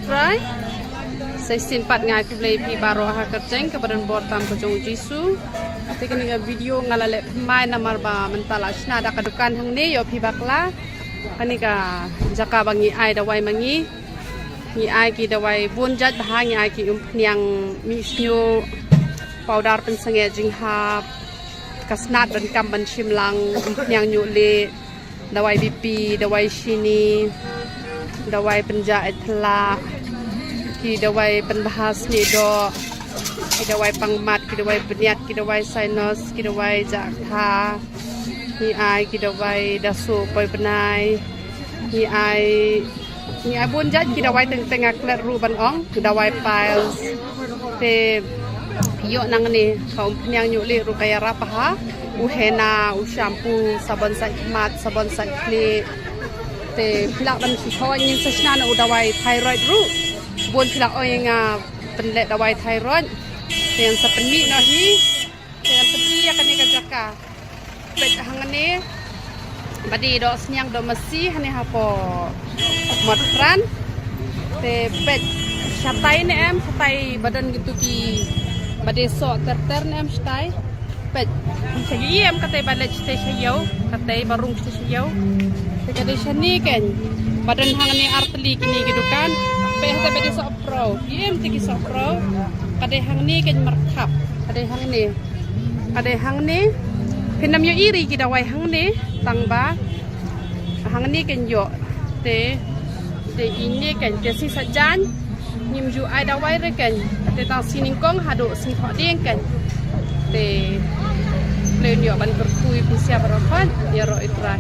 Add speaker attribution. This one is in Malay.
Speaker 1: try saya simpat ngai play pi baro ha kerjeng ke badan bor tam ko jong jisu tekan nga video ngalale mai namar ba mentala sna da kadukan hang ne yo pi bakla kanika jaka bangi ai da wai mangi ni ai ki da wai bun jat bah ni ai ki niang mi snyo powder pensenge jing ha kasnat dan kamban shimlang niang nyu le da wai bp da wai shini da wai penja etla ki da wai penbahas ni do ki da wai pangmat ki da wai beniat ki da wai sinus ki da wai jakha ni ai ki da wai dasu poi benai ni ai bun jat ki da wai tengah klet ru ban ong ki da wai piles te yo nang ni kaum penyang nyu le ru kaya rapa ha uhena u shampoo sabon sai mat sabon sai kli te pilak dan si kawan yin sesna na u da wai thyroid ru bun pilak o yang penlet da wai thyroid te yang sepeni no hi te yang peti akan ni jaka pet hangane badi do senyang do mesi hane hapo mod fran te pet shatai ne em shatai badan gitu ki badi so ter ne em shatai pet segi em katai balaj te sayau katai barung te sayau te kade shani ken badan hangane artli kini gitu kan pe hata badi so pro em te ki so pro kade hangni ken markap kade hangni pinam yo iri ki dawai hangni tangba hangni ken yo te ini ken te si sajan nim ju ai dawai re ken te tang sining kong hado sing kho ding ken te le yo ban berkui pisia berapa ya ro itrai